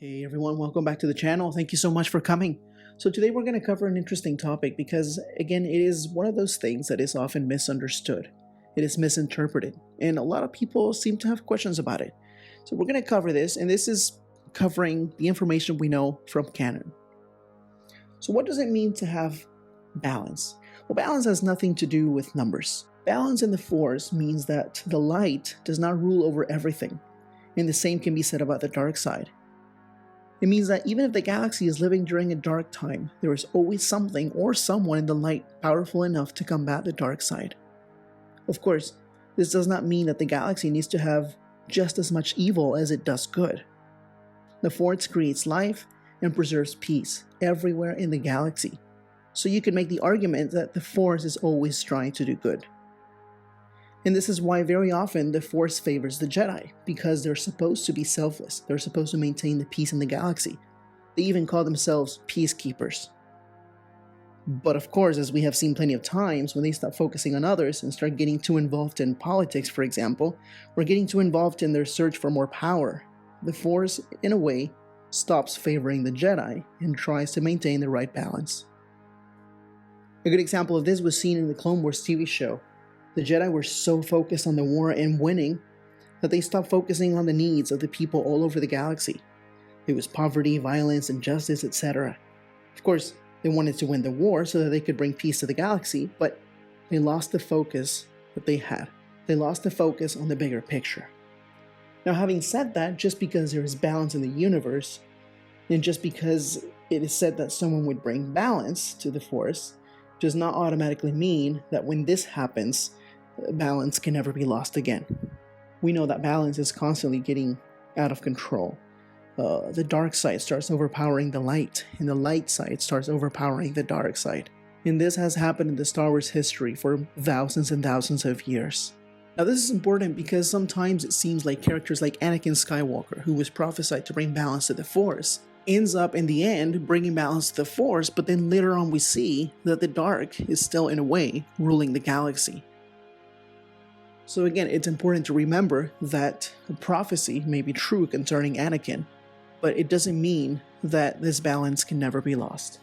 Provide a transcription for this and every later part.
Hey everyone, welcome back to the channel. Thank you so much for coming. So today we're going to cover an interesting topic because, again, it is one of those things that is often misunderstood. It is misinterpreted, and a lot of people seem to have questions about it. So we're going to cover this, and this is covering the information we know from canon. So what does it mean to have balance? Well, balance has nothing to do with numbers. Balance in the Force means that the light does not rule over everything, and the same can be said about the dark side. It means that even if the galaxy is living during a dark time, there is always something or someone in the light powerful enough to combat the dark side. Of course, this does not mean that the galaxy needs to have just as much evil as it does good. The Force creates life and preserves peace everywhere in the galaxy, so you can make the argument that the Force is always trying to do good. And this is why very often the Force favors the Jedi, because they're supposed to be selfless. They're supposed to maintain the peace in the galaxy. They even call themselves peacekeepers. But of course, as we have seen plenty of times, when they stop focusing on others and start getting too involved in politics, for example, or getting too involved in their search for more power, the Force, in a way, stops favoring the Jedi and tries to maintain the right balance. A good example of this was seen in the Clone Wars TV show. The Jedi were so focused on the war and winning that they stopped focusing on the needs of the people all over the galaxy. It was poverty, violence, injustice, etc. Of course, they wanted to win the war so that they could bring peace to the galaxy, but they lost the focus that they had. They lost the focus on the bigger picture. Now, having said that, just because there is balance in the universe, and just because it is said that someone would bring balance to the Force, does not automatically mean that when this happens, balance can never be lost again. We know that balance is constantly getting out of control. The dark side starts overpowering the light, and the light side starts overpowering the dark side. And this has happened in the Star Wars history for thousands and thousands of years. Now this is important because sometimes it seems like characters like Anakin Skywalker, who was prophesied to bring balance to the Force, ends up in the end bringing balance to the Force, but then later on we see that the dark is still in a way ruling the galaxy. So again, it's important to remember that a prophecy may be true concerning Anakin, but it doesn't mean that this balance can never be lost.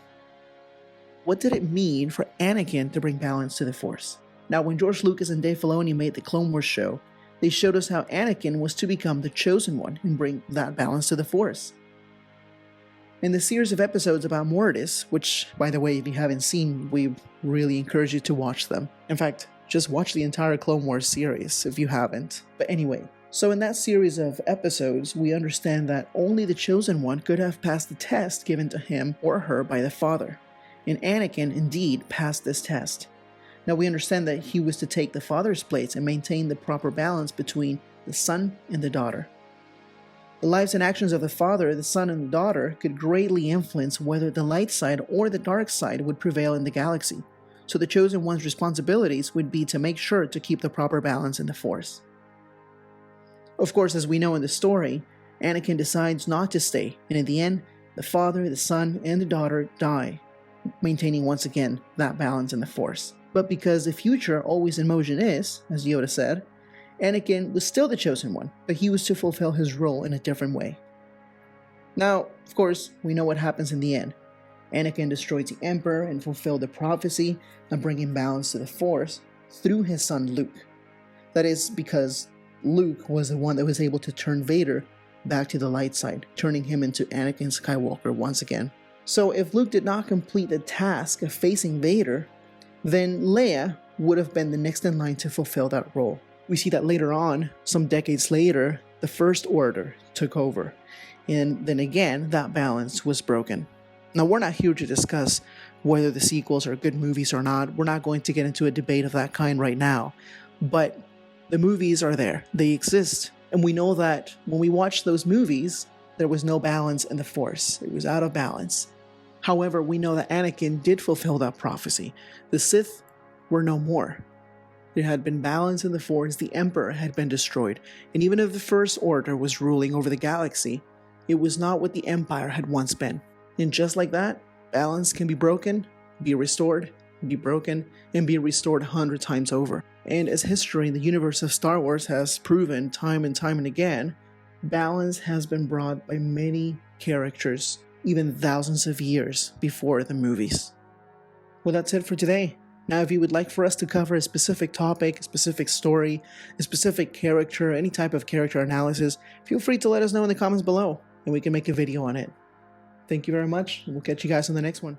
What did it mean for Anakin to bring balance to the Force? Now, when George Lucas and Dave Filoni made the Clone Wars show, they showed us how Anakin was to become the chosen one and bring that balance to the Force. In the series of episodes about Mortis, which, by the way, if you haven't seen, we really encourage you to watch them. In fact, just watch the entire Clone Wars series if you haven't. But anyway, so in that series of episodes, we understand that only the Chosen One could have passed the test given to him or her by the Father. And Anakin indeed passed this test. Now we understand that he was to take the Father's place and maintain the proper balance between the Son and the daughter. The lives and actions of the Father, the Son, and the daughter could greatly influence whether the light side or the dark side would prevail in the galaxy. So the Chosen One's responsibilities would be to make sure to keep the proper balance in the Force. Of course, as we know in the story, Anakin decides not to stay, and in the end, the Father, the Son, and the daughter die, maintaining once again that balance in the Force. But because the future always in motion is, as Yoda said, Anakin was still the Chosen One, but he was to fulfill his role in a different way. Now, of course, we know what happens in the end. Anakin destroys the Emperor and fulfilled the prophecy of bringing balance to the Force through his son Luke. That is because Luke was the one that was able to turn Vader back to the light side, turning him into Anakin Skywalker once again. So if Luke did not complete the task of facing Vader, then Leia would have been the next in line to fulfill that role. We see that later on, some decades later, the First Order took over, and then again, that balance was broken. Now, we're not here to discuss whether the sequels are good movies or not. We're not going to get into a debate of that kind right now. But the movies are there. They exist. And we know that when we watched those movies, there was no balance in the Force. It was out of balance. However, we know that Anakin did fulfill that prophecy. The Sith were no more. There had been balance in the Force. The Emperor had been destroyed. And even if the First Order was ruling over the galaxy, it was not what the Empire had once been. And just like that, balance can be broken, be restored, be broken, and be restored 100 times over. And as history in the universe of Star Wars has proven time and time and again, balance has been brought by many characters, even thousands of years before the movies. Well, that's it for today. Now, if you would like for us to cover a specific topic, a specific story, a specific character, any type of character analysis, feel free to let us know in the comments below, and we can make a video on it. Thank you very much, and we'll catch you guys on the next one.